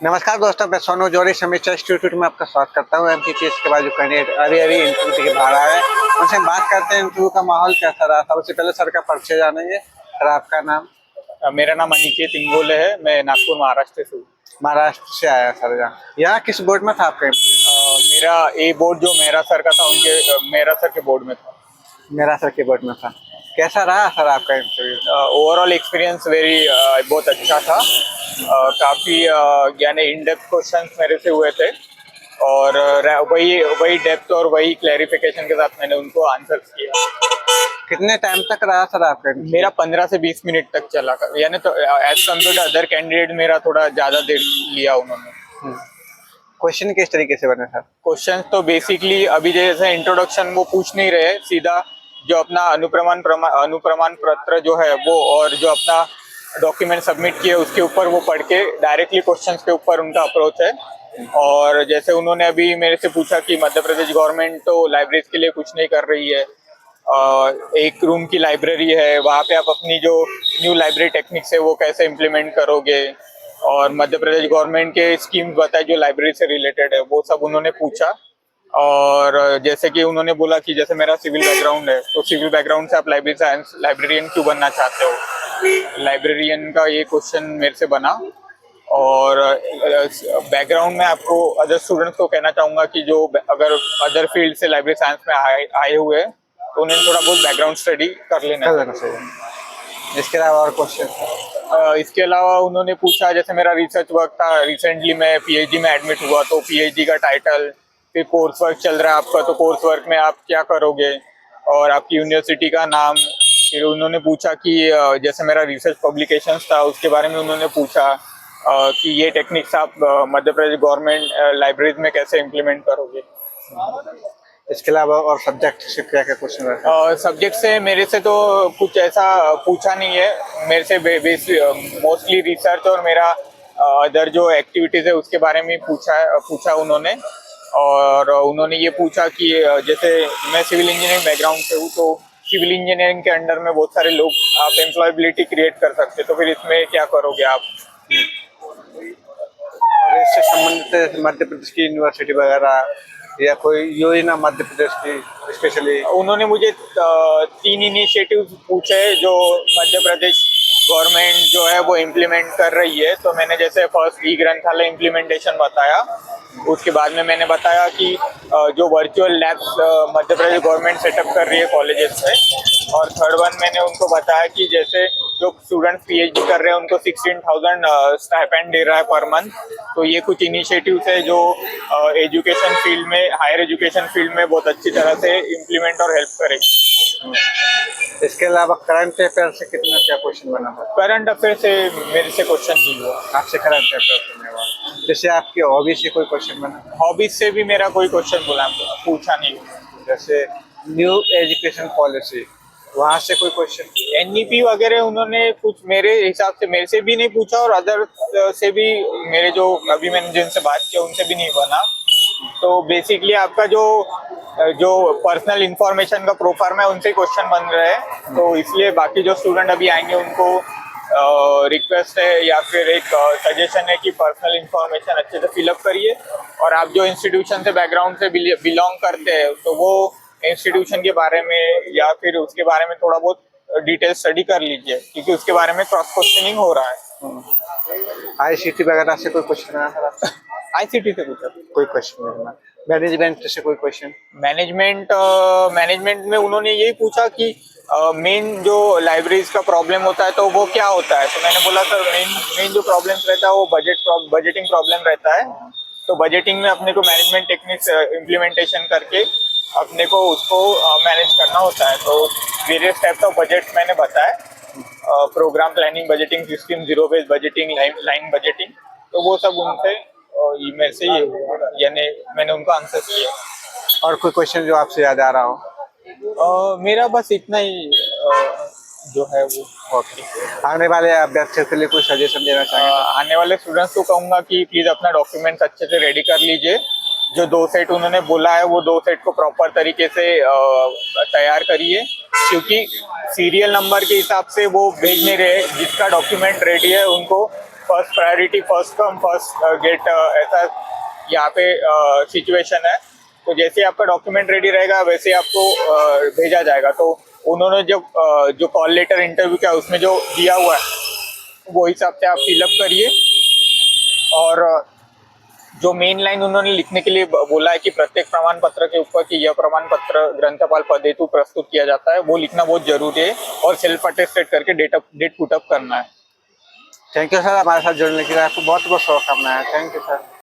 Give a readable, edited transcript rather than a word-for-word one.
नमस्कार दोस्तों, मैं सोनू जोड़ी समीक्षा इंस्टीट्यूट में आपका स्वागत करता हूँ। एमपीपीएस के बाद जो कैंडिडेट अभी इंटरव्यू के बाहर आए हैं उनसे बात करते हैं। इंटरव्यू का माहौल कैसा रहा। सबसे पहले सर का परिचय जानेंगे। सर, आपका नाम? मेरा नाम अनिकेत इंगोले है। मैं नागपुर महाराष्ट्र से हूँ। महाराष्ट्र से आया सर। यहाँ किस बोर्ड में था आपका इंटरव्यू? मेरा ए बोर्ड जो मेहरा सर का था, उनके मेहरा सर के बोर्ड में था। मेरा सर के बोर्ड में था। कैसा रहा सर आपका इंटरव्यू? ओवरऑल एक्सपीरियंस बहुत अच्छा था। काफ़ी यानी इन डेप्थ क्वेश्चंस मेरे से हुए थे और वही डेप्थ और वही क्लैरिफिकेशन के साथ मैंने उनको आंसर किया। कितने टाइम तक रहा सर आपका इंटरव्यू? मेरा 15 से 20 मिनट तक चला, यानी तो as compare to other candidate मेरा थोड़ा ज़्यादा देर लिया उन्होंने। क्वेश्चन किस तरीके से बने सर? क्वेश्चन तो बेसिकली अभी जैसे इंट्रोडक्शन वो पूछ नहीं रहे, सीधा जो अपना अनुप्रमाण पत्र जो है वो और जो अपना डॉक्यूमेंट सबमिट किए उसके ऊपर वो पढ़ के डायरेक्टली क्वेश्चंस के ऊपर उनका अप्रोच है। और जैसे उन्होंने अभी मेरे से पूछा कि मध्य प्रदेश गवर्नमेंट तो लाइब्रेरीज के लिए कुछ नहीं कर रही है, एक रूम की लाइब्रेरी है, वहाँ पे आप अपनी जो न्यू लाइब्रेरी टेक्निक्स है वो कैसे इम्प्लीमेंट करोगे, और मध्य प्रदेश गवर्नमेंट के स्कीम्स बताए जो लाइब्रेरी से रिलेटेड है, वो सब उन्होंने पूछा। और जैसे कि उन्होंने बोला कि जैसे मेरा सिविल बैकग्राउंड है, तो सिविल बैकग्राउंड से आप लाइब्रेरियन क्यों बनना चाहते हो। लाइब्रेरियन का ये क्वेश्चन मेरे से बना। और बैकग्राउंड में आपको अदर स्टूडेंट्स को कहना चाहूँगा कि जो अगर अदर फील्ड से लाइब्रेरी साइंस में आए हुए हैं तो उन्हें थोड़ा बहुत बैकग्राउंड स्टडी कर लेना चाहिए। इसके अलावा और क्वेश्चन? इसके अलावा उन्होंने पूछा, जैसे मेरा रिसर्च वर्क था, रिसेंटली मैं पीएचडी में एडमिट हुआ, तो पीएचडी का टाइटल, फिर कोर्स वर्क चल रहा है आपका, तो कोर्स वर्क में आप क्या करोगे, और आपकी यूनिवर्सिटी का नाम। फिर उन्होंने पूछा कि जैसे मेरा रिसर्च पब्लिकेशंस था उसके बारे में उन्होंने पूछा कि ये टेक्निक्स आप मध्य प्रदेश गवर्नमेंट लाइब्रेरीज में कैसे इम्प्लीमेंट करोगे। इसके अलावा और सब्जेक्ट से क्या क्या क्वेश्चन? सब्जेक्ट से मेरे से तो कुछ ऐसा पूछा नहीं है। मेरे से मोस्टली रिसर्च और मेरा अदर जो एक्टिविटीज़ है उसके बारे में पूछा उन्होंने। और उन्होंने ये पूछा कि जैसे मैं सिविल इंजीनियरिंग बैकग्राउंड से हूँ, तो सिविल इंजीनियरिंग के अंडर में बहुत सारे लोग आप एम्प्लॉयबिलिटी क्रिएट कर सकते, तो फिर इसमें क्या करोगे आप। और इससे संबंधित मध्य प्रदेश की यूनिवर्सिटी वगैरह या कोई योजना मध्य प्रदेश की स्पेशली? उन्होंने मुझे 3 इनिशिएटिव पूछे जो मध्य प्रदेश गवर्नमेंट जो है वो इम्प्लीमेंट कर रही है। तो मैंने जैसे फर्स्ट ई ग्रंथालय इम्प्लीमेंटेशन बताया, उसके बाद में मैंने बताया कि जो virtual labs Madhya Pradesh government setup कर रही है कॉलेजेस में। और थर्ड वन मैंने उनको बताया कि जैसे जो स्टूडेंट्स पीएचडी कर रहे हैं उनको 16,000 स्टाइपेंड दे रहा है पर मंथ। तो ये कुछ इनिशिएटिव्स है जो एजुकेशन फील्ड में, हायर एजुकेशन फील्ड में बहुत अच्छी तरह से इम्प्लीमेंट और हेल्प करेगी। इसके अलावा करंट अफेयर से कितना क्या क्वेश्चन बना था? करंट अफेयर से मेरे से क्वेश्चन नहीं हुआ। आपसे करंट अफेयर से नहीं हुआ। जैसे आपकी हॉबी से कोई क्वेश्चन बना? हॉबीज से भी मेरा कोई क्वेश्चन पूछा नहीं हुआ। जैसे न्यू एजुकेशन पॉलिसी, वहाँ से कोई क्वेश्चन? एनईपी वगैरह उन्होंने कुछ मेरे हिसाब से मेरे से भी नहीं पूछा, और अदर से भी मेरे जो अभी मैंने जिनसे बात किया उनसे भी नहीं बना। तो बेसिकली आपका जो पर्सनल इंफॉर्मेशन का प्रोफाइल है उनसे क्वेश्चन बन रहे हैं। तो इसलिए बाकी जो स्टूडेंट अभी आएंगे उनको रिक्वेस्ट है या फिर एक सजेशन है कि पर्सनल इंफॉर्मेशन अच्छे से फिलअप करिए, और आप जो इंस्टीट्यूशन से बैकग्राउंड से बिलोंग करते हैं तो वो इंस्टीट्यूशन के बारे में या फिर उसके बारे में थोड़ा बहुत डिटेल स्टडी कर लीजिए, क्योंकि उसके बारे में क्रॉस क्वेश्चनिंग हो रहा है। आईसीटी वगैरह से कोई क्वेश्चन आया था? आईसीटी से पूछा कोई क्वेश्चन नहीं? मैनेजमेंट से कोई क्वेश्चन? मैनेजमेंट में उन्होंने यही पूछा कि मेन जो लाइब्रेरीज का प्रॉब्लम होता है तो वो क्या होता है। तो मैंने बोला सर मेन जो प्रॉब्लम रहता है वो बजटिंग प्रॉब्लम रहता है। तो बजटिंग में अपने को मैनेजमेंट टेक्निक्स इम्प्लीमेंटेशन करके अपने को उसको मैनेज करना होता है। तो वेरियस टाइप्स ऑफ बजट मैंने बताया, programme planning, budgeting system, zero based budgeting, line budgeting. तो वो सब उनसे ईमेल से ये हुआ, यानी मैंने उनको आंसर किया। और कोई क्वेश्चन जो आपसे याद आ रहा हो? मेरा बस इतना ही जो है वो। ओके। आने वाले अभ्यर्थियों के लिए कोई सजेशन देना चाहिए? आने वाले स्टूडेंट्स को कहूँगा कि प्लीज़ अपना डॉक्यूमेंट्स अच्छे से रेडी कर लीजिए। जो 2 सेट उन्होंने बोला है वो 2 सेट को प्रॉपर तरीके से तैयार करिए, क्योंकि सीरियल नंबर के हिसाब से वो भेज नहीं रहे। जिसका डॉक्यूमेंट रेडी है उनको first priority first come first get ऐसा यहाँ पे सिचुएशन है। तो जैसे आपका डॉक्यूमेंट रेडी रहेगा वैसे आपको भेजा जाएगा। तो उन्होंने जो कॉल लेटर इंटरव्यू का उसमें जो दिया हुआ है वो हिसाब से आप फिलअप करिए। और जो मेन लाइन उन्होंने लिखने के लिए बोला है कि प्रत्येक प्रमाण पत्र के ऊपर कि यह प्रमाण पत्र ग्रंथपाल पद हेतु प्रस्तुत किया जाता है, वो लिखना बहुत जरूरी है और सेल्फ अटेस्टेड करके डेट पुटअप करना है। थैंक यू सर, हमारे साथ जुड़ने के लिए आपको बहुत बहुत शुभकामनाएं। Thank you sir.